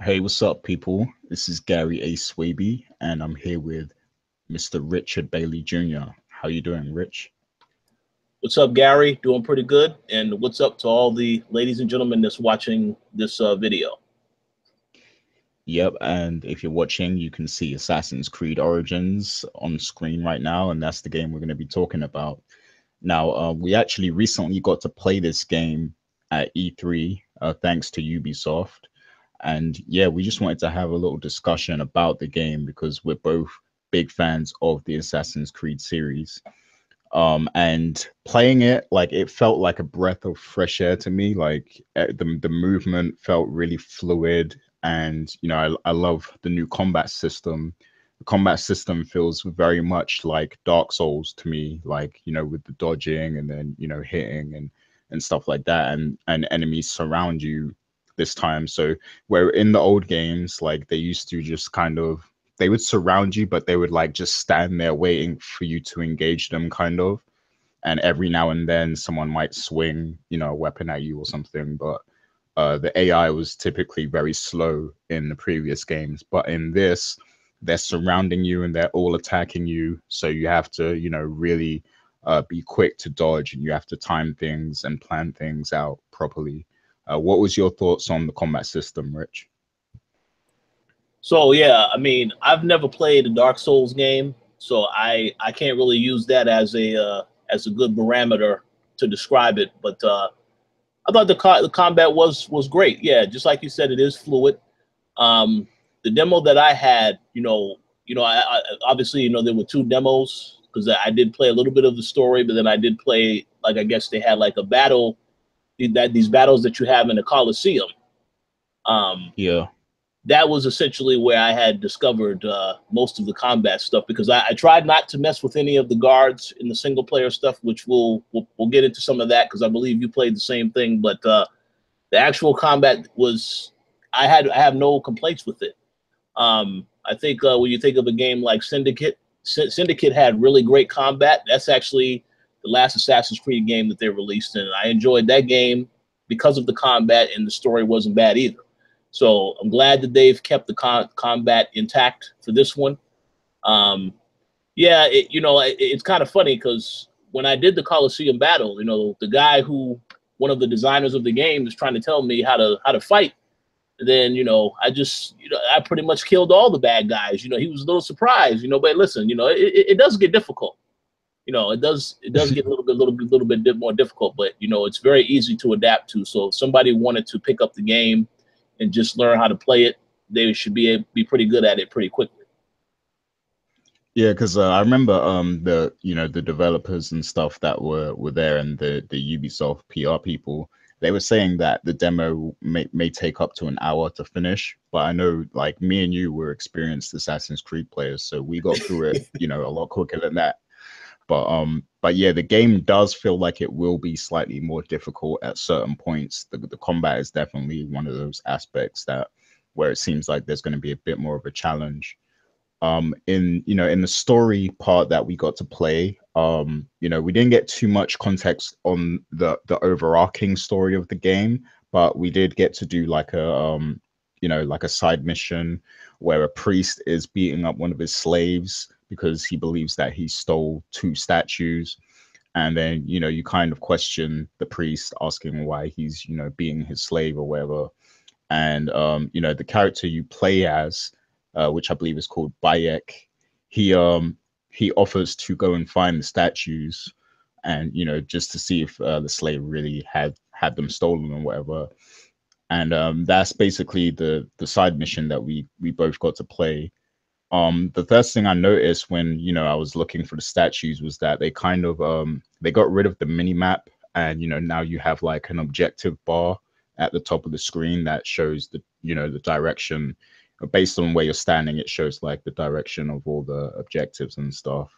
Hey, what's up, people? This is Gary A. Swaby, and I'm here with Mr. Richard Bailey Jr. How you doing, Rich? What's up, Gary? Doing pretty good. And what's up to all the ladies and gentlemen that's watching this video? Yep, and if you're watching, you can see Assassin's Creed Origins on screen right now, and that's the game we're going to be talking about. Now, we actually recently got to play this game at E3, thanks to Ubisoft. And yeah, we just wanted to have a little discussion about the game because we're both big fans of the Assassin's Creed series. And playing it, like, it felt like a breath of fresh air to me. Like, the movement felt really fluid, and I love the new combat system. The combat system feels very much like Dark Souls to me, like, with the dodging and then hitting and stuff like that, and enemies surround you this time. So where in the old games, like, they used to just kind of, they would surround you, but they would like just stand there waiting for you to engage them, kind of. And every now and then, someone might swing, a weapon at you or something. But the AI was typically very slow in the previous games. But in this, they're surrounding you and they're all attacking you. So you have to, really be quick to dodge, and you have to time things and plan things out properly. What was your thoughts on the combat system, Rich? So yeah, I mean, I've never played a Dark Souls game, so I can't really use that as a good barometer to describe it. But I thought the combat was great. Yeah, just like you said, it is fluid. Um, the demo that I had, I obviously, there were two demos because I did play a little bit of the story, but then I did play, like, I guess they had like a battle, these battles that you have in the Koalition. Um, Yeah. that was essentially where I had discovered most of the combat stuff, because I tried not to mess with any of the guards in the single player stuff, which we'll get into some of that because I believe you played the same thing. But the actual combat was, I have no complaints with it. I think when you think of a game like Syndicate, Syndicate had really great combat. That's actually the last Assassin's Creed game that they released, and I enjoyed that game because of the combat, and the story wasn't bad either. So I'm glad that they've kept the combat intact for this one. Um, yeah, it's kind of funny because when I did the Coliseum battle, the guy who, one of the designers of the game, is trying to tell me how to fight. Then I pretty much killed all the bad guys. He was a little surprised. But listen, it does get difficult. It does get a little bit more difficult, but it's very easy to adapt to. So if somebody wanted to pick up the game and just learn how to play it, they should be pretty good at it pretty quickly. Yeah, because I remember the the developers and stuff that were there, and the Ubisoft PR people, they were saying that the demo may take up to an hour to finish. But I know, like, me and you were experienced Assassin's Creed players, so we got through it a lot quicker than that. But yeah, the game does feel like it will be slightly more difficult at certain points. The combat is definitely one of those aspects that where it seems like there's going to be a bit more of a challenge. In in the story part that we got to play, we didn't get too much context on the overarching story of the game, but we did get to do like a like a side mission where a priest is beating up one of his slaves because he believes that he stole two statues. And then you kind of question the priest, asking why he's being his slave or whatever. And the character you play as, which I believe is called Bayek, he offers to go and find the statues, and just to see if the slave really had them stolen or whatever. And that's basically the side mission that we both got to play. The first thing I noticed when I was looking for the statues was that they kind of they got rid of the mini map, and now you have like an objective bar at the top of the screen that shows the direction. Based on where you're standing, it shows like the direction of all the objectives and stuff.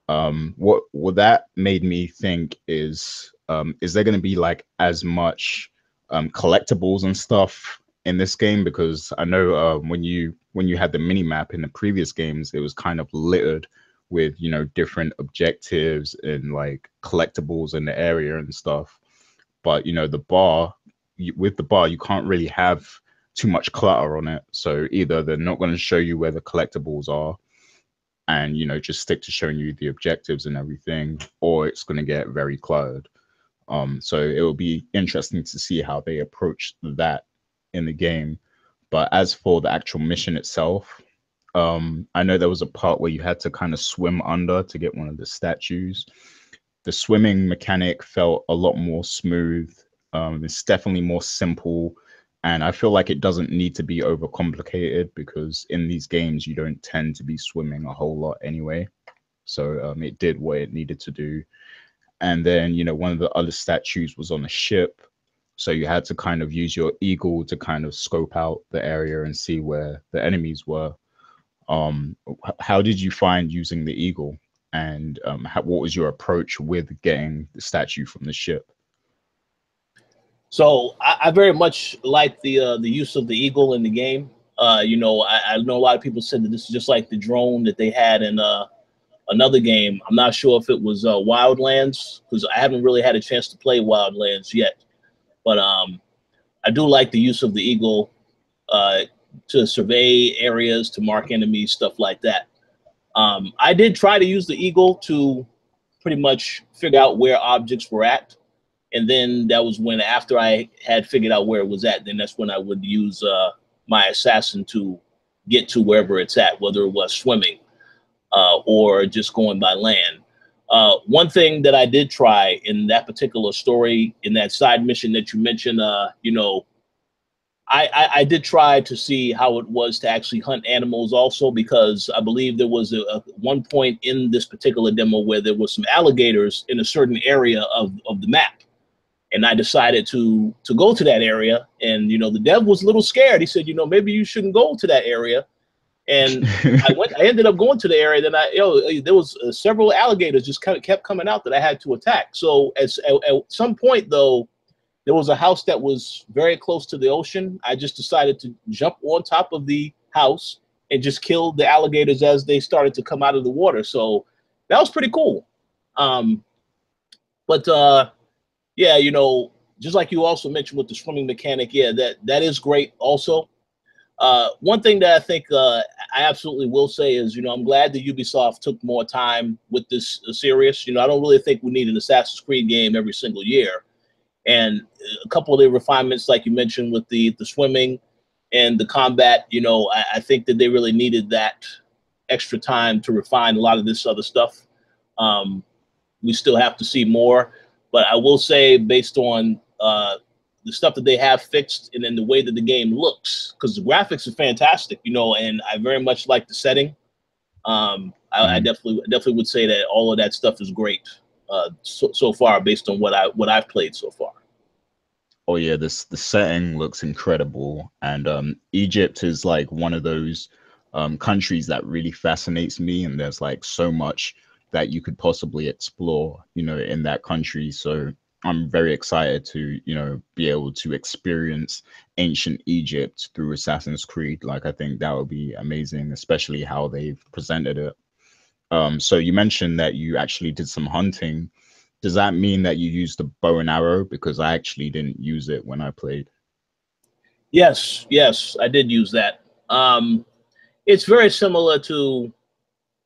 What that made me think is there going to be like as much collectibles and stuff in this game? Because I know when you had the mini map in the previous games, it was kind of littered with different objectives and like collectibles in the area and stuff. But with the bar, you can't really have too much clutter on it. So either they're not going to show you where the collectibles are and, you know, just stick to showing you the objectives and everything, or it's going to get very cluttered. So it will be interesting to see how they approach that in the game. But as for the actual mission itself, I know there was a part where you had to kind of swim under to get one of the statues. The swimming mechanic felt a lot more smooth. It's definitely more simple. And I feel like it doesn't need to be overcomplicated because in these games, you don't tend to be swimming a whole lot anyway. So it did what it needed to do. And then, you know, one of the other statues was on a ship. So you had to kind of use your eagle to kind of scope out the area and see where the enemies were. How did you find using the eagle? And what was your approach with getting the statue from the ship? So I very much like the use of the eagle in the game. You know, I know a lot of people said that this is just like the drone that they had in another game. I'm not sure if it was Wildlands, because I haven't really had a chance to play Wildlands yet. But I do like the use of the eagle to survey areas, to mark enemies, stuff like that. I did try to use the eagle to pretty much figure out where objects were at. And then that was when, after I had figured out where it was at, then that's when I would use my assassin to get to wherever it's at, whether it was swimming or just going by land. One thing that I did try in that particular story, in that side mission that you mentioned, you know, I did try to see how it was to actually hunt animals also, because I believe there was a one point in this particular demo where there was some alligators in a certain area of the map. And I decided to go to that area. And, you know, the dev was a little scared. He said, you know, maybe you shouldn't go to that area. And I ended up going to the area. Then there was several alligators just kind of kept coming out that I had to attack. So at some point, though, there was a house that was very close to the ocean. I just decided to jump on top of the house and just kill the alligators as they started to come out of the water. So that was pretty cool. Yeah, you know, just like you also mentioned with the swimming mechanic, yeah, that is great also. One thing that I think I absolutely will say is, you know, I'm glad that Ubisoft took more time with this series. You know, I don't really think we need an Assassin's Creed game every single year. And a couple of the refinements, like you mentioned, with the swimming and the combat, you know, I think that they really needed that extra time to refine a lot of this other stuff. We still have to see more. But I will say, based on the stuff that they have fixed and then the way that the game looks, because the graphics are fantastic, you know, and I very much like the setting. I definitely would say that all of that stuff is great so far, based on what I've played so far. Oh yeah, the setting looks incredible, and Egypt is like one of those countries that really fascinates me, and there's like so much that you could possibly explore, you know, in that country. So I'm very excited to, you know, be able to experience ancient Egypt through Assassin's Creed. Like, I think that would be amazing, especially how they've presented it. So you mentioned that you actually did some hunting. Does that mean that you used the bow and arrow? Because I actually didn't use it when I played. Yes, I did use that. It's very similar to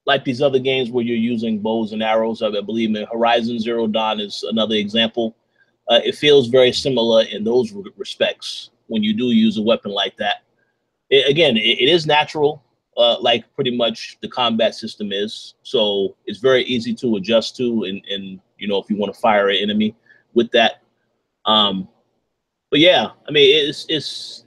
like these other games where you're using bows and arrows. I believe in Horizon Zero Dawn is another example. It feels very similar in those respects when you do use a weapon like that. It is natural, like pretty much the combat system is. So it's very easy to adjust to, and you know, if you want to fire an enemy with that. But yeah, I mean, it's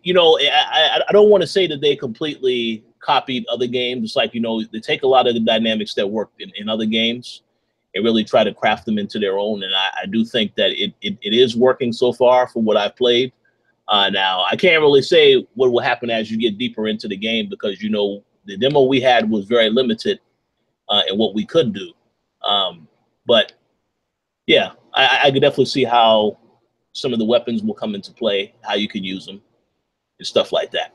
you know, I don't want to say that they completely copied other games. It's like, you know, they take a lot of the dynamics that worked in other games and really try to craft them into their own. And I do think that it is working so far for what I've played. Now, I can't really say what will happen as you get deeper into the game, because, you know, the demo we had was very limited in what we could do. But yeah, I could definitely see how some of the weapons will come into play, how you can use them and stuff like that.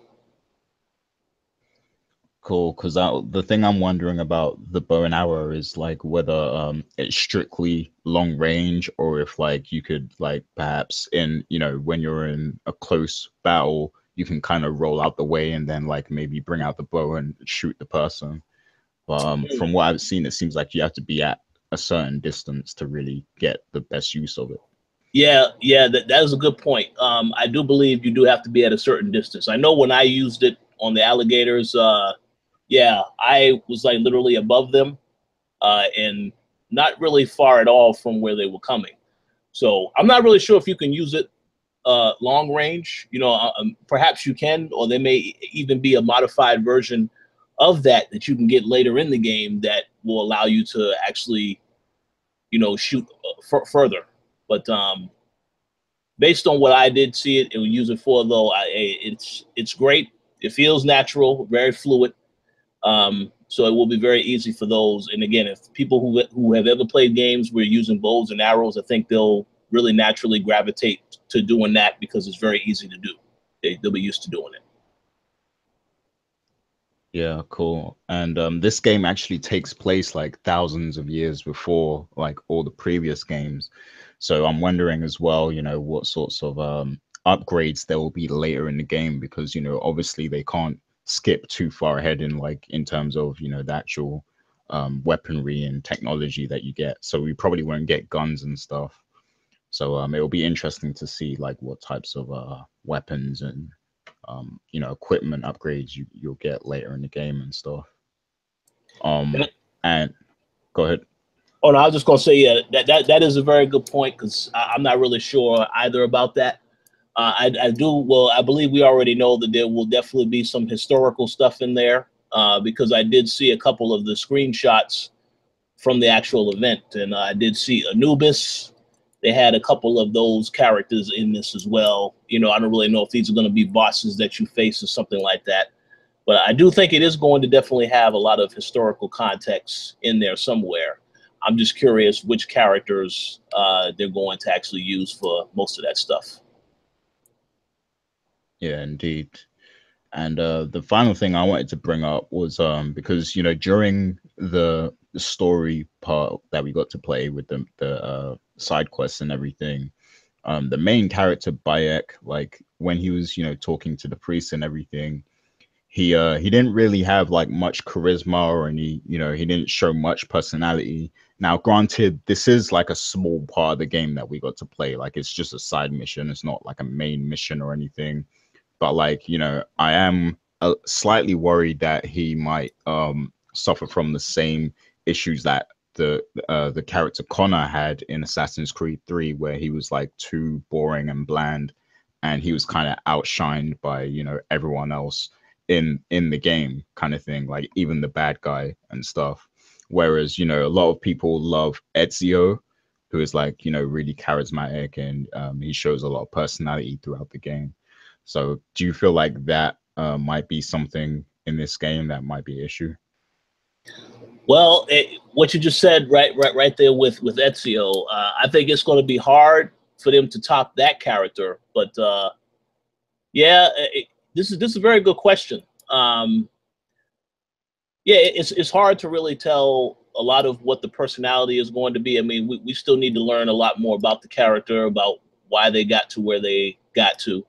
Cool, because the thing I'm wondering about the bow and arrow is like whether it's strictly long range, or if like you could like perhaps in, you know, when you're in a close battle, you can kind of roll out the way and then like maybe bring out the bow and shoot the person. But from what I've seen, it seems like you have to be at a certain distance to really get the best use of it. Yeah, that is a good point. I do believe you do have to be at a certain distance. I know when I used it on the alligators, yeah, I was like literally above them and not really far at all from where they were coming. So I'm not really sure if you can use it long range. You know, perhaps you can, or there may even be a modified version of that you can get later in the game that will allow you to actually, you know, shoot further. But based on what I did see it and use it for, though, it's great. It feels natural, very fluid. So it will be very easy for those. And again, if people who have ever played games where you're using bows and arrows, I think they'll really naturally gravitate to doing that because it's very easy to do. They'll be used to doing it. Yeah, cool. And this game actually takes place like thousands of years before like all the previous games. So I'm wondering as well, you know, what sorts of upgrades there will be later in the game, because, you know, obviously they can't skip too far ahead in terms of, you know, the actual weaponry and technology that you get. So we probably won't get guns and stuff. So it'll be interesting to see like what types of weapons and you know, equipment upgrades you'll get later in the game and stuff. And go ahead. Oh no, I was just gonna say, yeah, that is a very good point, because I'm not really sure either about that. I believe we already know that there will definitely be some historical stuff in there, because I did see a couple of the screenshots from the actual event, and I did see Anubis. They had a couple of those characters in this as well. You know, I don't really know if these are going to be bosses that you face or something like that, but I do think it is going to definitely have a lot of historical context in there somewhere. I'm just curious which characters they're going to actually use for most of that stuff. Yeah, indeed. And the final thing I wanted to bring up was because, you know, during the story part that we got to play with the side quests and everything, the main character Bayek, like when he was, you know, talking to the priest and everything, he didn't really have like much charisma, or any, you know, he didn't show much personality. Now, granted, this is like a small part of the game that we got to play. Like it's just a side mission. It's not like a main mission or anything. But like, you know, I am slightly worried that he might suffer from the same issues that the character Connor had in Assassin's Creed 3, where he was like too boring and bland, and he was kind of outshined by, you know, everyone else in the game, kind of thing, like even the bad guy and stuff. Whereas, you know, a lot of people love Ezio, who is like, you know, really charismatic, and he shows a lot of personality throughout the game. So do you feel like that might be something in this game that might be an issue? Well, what you just said right there with Ezio, I think it's going to be hard for them to top that character. But yeah, this is a very good question. Yeah, it's hard to really tell a lot of what the personality is going to be. I mean, we still need to learn a lot more about the character, about why they got to where they got to.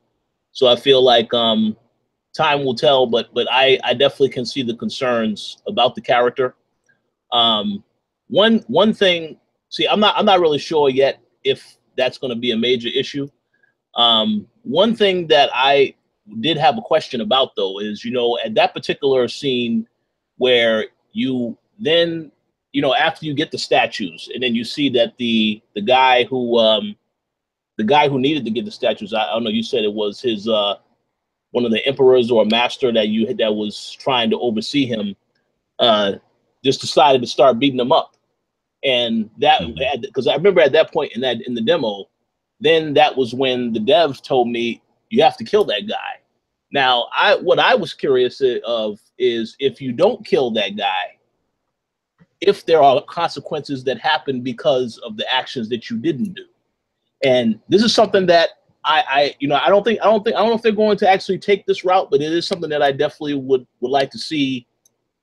So I feel like time will tell, but I definitely can see the concerns about the character. One thing, see, I'm not really sure yet if that's going to be a major issue. One thing that I did have a question about, though, is, you know, at that particular scene where you then, you know, after you get the statues, and then you see that the guy who needed to get the statues, I don't know, you said it was his one of the emperors or a master that was trying to oversee him, just decided to start beating him up. And that, because I remember at that point in the demo, then that was when the dev told me you have to kill that guy. Now, what I was curious of is, if you don't kill that guy, if there are consequences that happen because of the actions that you didn't do. And this is something that I don't know if they're going to actually take this route, but it is something that I definitely would like to see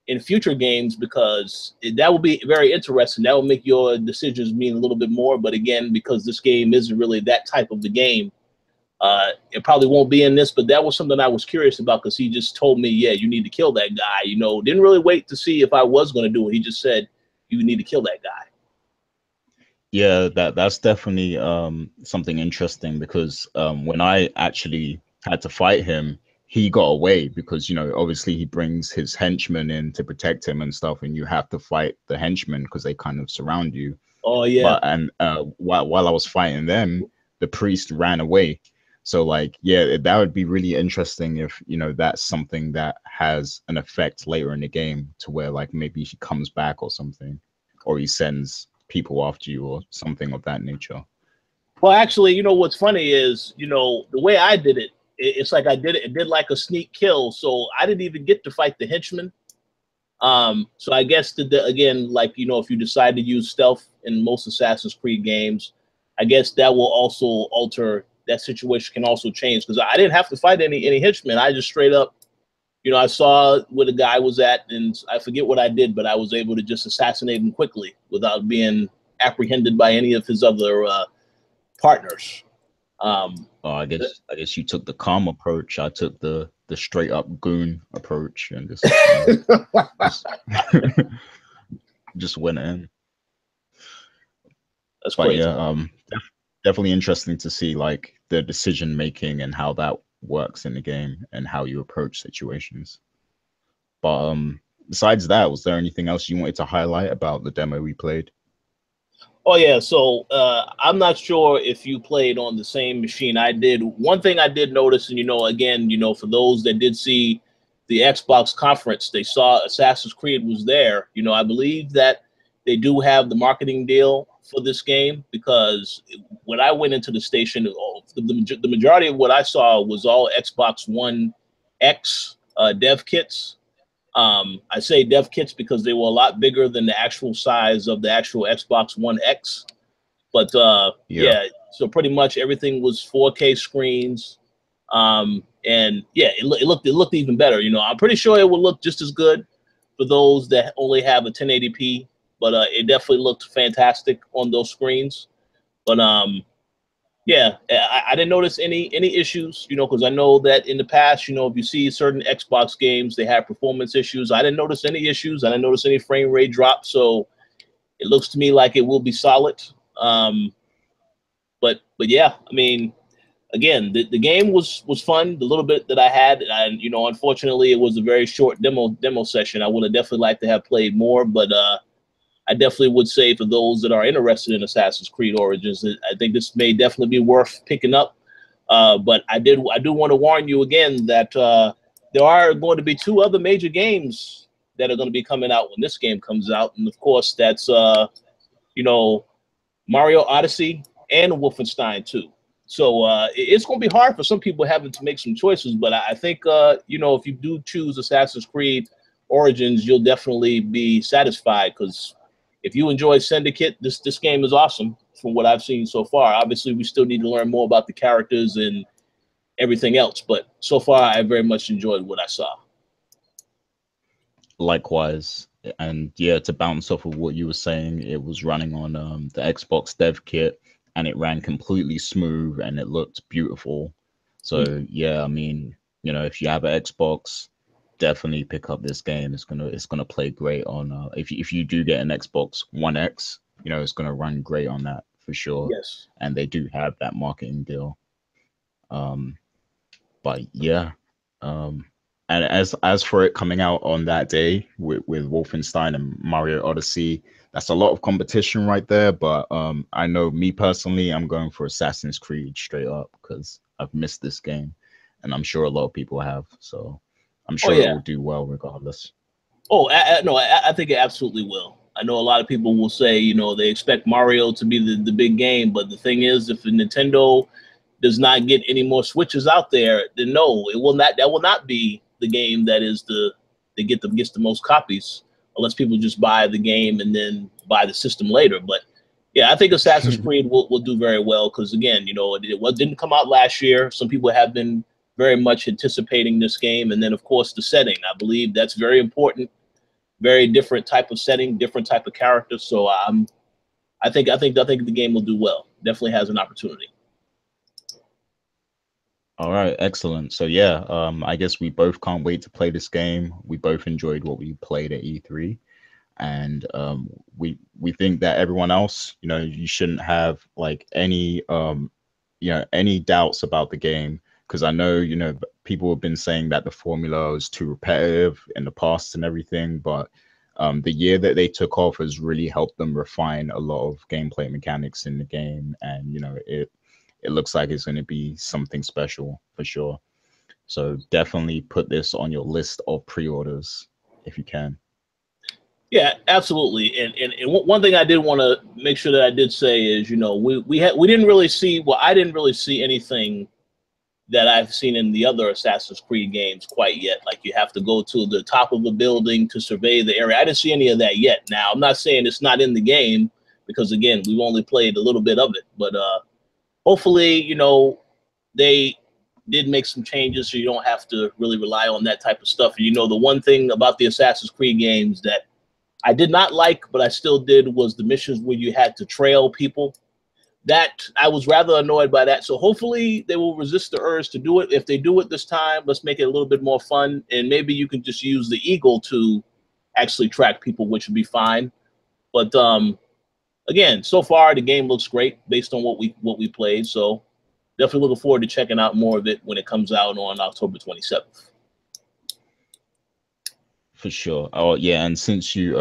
in future games, because that will be very interesting. That will make your decisions mean a little bit more. But again, because this game isn't really that type of the game, It probably won't be in this, but that was something I was curious about because he just told me, yeah, you need to kill that guy. You know, didn't really wait to see if I was going to do it. He just said, you need to kill that guy. Yeah, that's definitely something interesting because when I actually had to fight him, he got away because, you know, obviously he brings his henchmen in to protect him and stuff, and you have to fight the henchmen because they kind of surround you. Oh yeah. But and while I was fighting them, the priest ran away. So like, yeah, that would be really interesting if, you know, that's something that has an effect later in the game to where like maybe he comes back or something, or he sends people after you or something of that nature. Well, actually, you know, what's funny is, you know, the way I did it, it's like it did like a sneak kill. So I didn't even get to fight the henchman. So I guess again, like, you know, if you decide to use stealth in most Assassin's Creed games, I guess that will also alter, that situation can also change because I didn't have to fight any henchmen. I just straight up, you know, I saw where the guy was at, and I forget what I did, but I was able to just assassinate him quickly without being apprehended by any of his other partners. I guess you took the calm approach. I took the straight up goon approach and just went in. That's crazy. Yeah, definitely interesting to see like the decision making and how that works in the game and how you approach situations. But besides that, was there anything else you wanted to highlight about the demo we played? Oh yeah, so I'm not sure if you played on the same machine I did. One thing I did notice, and you know, again, you know, for those that did see the Xbox conference, they saw Assassin's Creed was there. You know, I believe that they do have the marketing deal for this game because when I went into the station, the majority of what I saw was all Xbox One X dev kits. I say dev kits because they were a lot bigger than the actual size of the actual Xbox One X. But yeah, so pretty much everything was 4K screens. And yeah, it looked even better. You know, I'm pretty sure it will look just as good for those that only have a 1080p, but it definitely looked fantastic on those screens. But yeah, I didn't notice any issues, you know, because I know that in the past, you know, if you see certain Xbox games, they have performance issues. I didn't notice any issues. I didn't notice any frame rate drop. So it looks to me like it will be solid. But yeah, I mean, again, the game was fun. The little bit that I had, and you know, unfortunately, it was a very short demo session. I would have definitely liked to have played more, but I definitely would say for those that are interested in Assassin's Creed Origins, I think this may definitely be worth picking up. But I do want to warn you again that there are going to be two other major games that are going to be coming out when this game comes out, and of course that's you know, Mario Odyssey and Wolfenstein 2. So it's going to be hard for some people having to make some choices, but I think you know, if you do choose Assassin's Creed Origins, you'll definitely be satisfied because if you enjoy Syndicate, this game is awesome from what I've seen so far. Obviously, we still need to learn more about the characters and everything else, but so far, I very much enjoyed what I saw. Likewise, and yeah, to bounce off of what you were saying, it was running on the Xbox dev kit, and it ran completely smooth, and it looked beautiful. So yeah, I mean, you know, if you have an Xbox, definitely pick up this game. It's gonna play great on if you do get an Xbox One X, you know, it's gonna run great on that for sure. Yes, and they do have that marketing deal. But yeah, and as for it coming out on that day with Wolfenstein and Mario Odyssey, that's a lot of competition right there. But I know me personally, I'm going for Assassin's Creed straight up because I've missed this game, and I'm sure a lot of people have. So I'm sure it will do well regardless. Oh, no, I think it absolutely will. I know a lot of people will say, you know, they expect Mario to be the big game, but the thing is, if Nintendo does not get any more Switches out there, then no, it will not. That will not be the game that is gets the most copies, unless people just buy the game and then buy the system later. But yeah, I think Assassin's Creed will do very well because again, you know, it didn't come out last year. Some people have been very much anticipating this game, and then of course the setting. I believe that's very important. Very different type of setting, different type of character. So I think the game will do well. Definitely has an opportunity. All right, excellent. So yeah, I guess we both can't wait to play this game. We both enjoyed what we played at E3, and we think that everyone else, you shouldn't have like any any doubts about the game, because I know people have been saying that the formula was too repetitive in the past and everything, but the year that they took off has really helped them refine a lot of gameplay mechanics in the game, and it looks like it's going to be something special for sure. So definitely put this on your list of pre-orders if you can. Yeah, absolutely. And one thing I did want to make sure that I did say is, we didn't really see, well, I didn't really see anything that I've seen in the other Assassin's Creed games quite yet. Like you have to go to the top of a building to survey the area. I didn't see any of that yet. Now, I'm not saying it's not in the game, because again, we've only played a little bit of it, but hopefully, they did make some changes so you don't have to really rely on that type of stuff. And the one thing about the Assassin's Creed games that I did not like, but I still did, was the missions where you had to trail people. That I was rather annoyed by that. So hopefully they will resist the urge to do it. If they do it this time, let's make it a little bit more fun. And maybe you can just use the eagle to actually track people, which would be fine. But again, so far the game looks great based on what we played. So definitely looking forward to checking out more of it when it comes out on October 27th. For sure. Oh yeah, and since you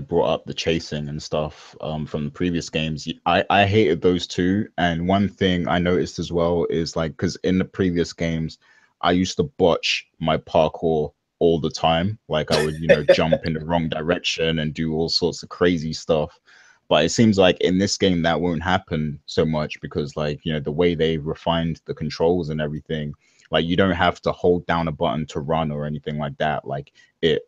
brought up the chasing and stuff from the previous games, I hated those too. And one thing I noticed as well is like, because in the previous games, I used to botch my parkour all the time. Like I would jump in the wrong direction and do all sorts of crazy stuff. But it seems like in this game that won't happen so much, because like the way they refined the controls and everything, like you don't have to hold down a button to run or anything like that. Like it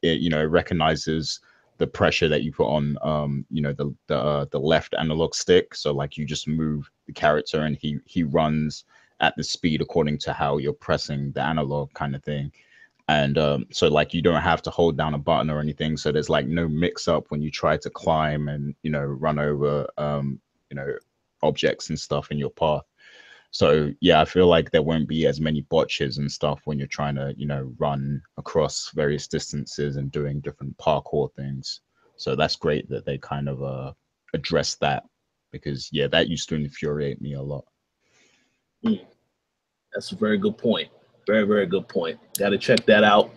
recognizes the pressure that you put on the left analog stick. So like you just move the character and he runs at the speed according to how you're pressing the analog, kind of thing. And so like you don't have to hold down a button or anything, so there's like no mix up when you try to climb and run over objects and stuff in your path. So yeah, I feel like there won't be as many botches and stuff when you're trying to run across various distances and doing different parkour things. So that's great that they kind of address that, because yeah, that used to infuriate me a lot. That's a very good point. Very, very good point. Got to check that out.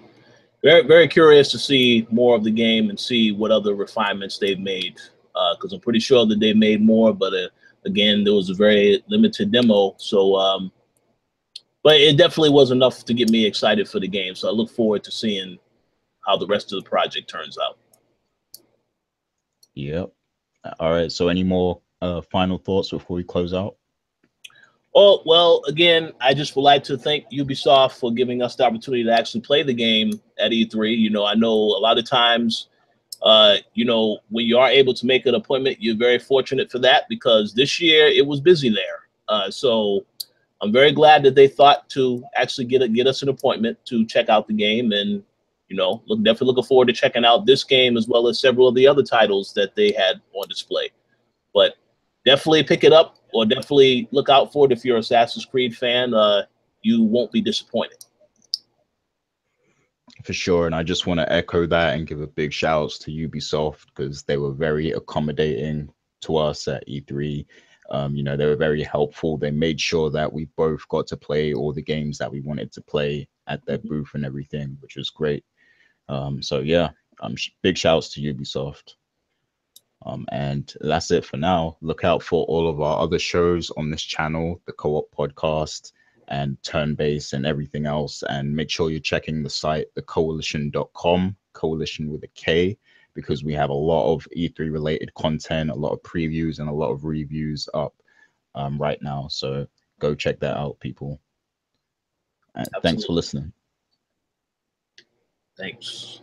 Very, very curious to see more of the game and see what other refinements they've made, because I'm pretty sure that they made more, but again, there was a very limited demo. So, but it definitely was enough to get me excited for the game. So I look forward to seeing how the rest of the project turns out. Yep. All right. So any more final thoughts before we close out? Oh, well, again, I just would like to thank Ubisoft for giving us the opportunity to actually play the game at E3. I know a lot of times, when you are able to make an appointment, you're very fortunate for that, because this year it was busy there. So I'm very glad that they thought to actually get us an appointment to check out the game, and definitely looking forward to checking out this game as well as several of the other titles that they had on display. But definitely pick it up, or definitely look out for it if you're an Assassin's Creed fan. You won't be disappointed. For sure. And I just want to echo that and give a big shout outs to Ubisoft, because they were very accommodating to us at E3. They were very helpful. They made sure that we both got to play all the games that we wanted to play at their booth and everything, which was great. So yeah, big shout outs to Ubisoft. And that's it for now. Look out for all of our other shows on this channel, the Co-op Podcast and Turn-Based and everything else. And make sure you're checking the site, thekoalition.com, Koalition with a K, because we have a lot of E3 related content, a lot of previews and a lot of reviews up right now. So go check that out, people. And thanks for listening. Thanks.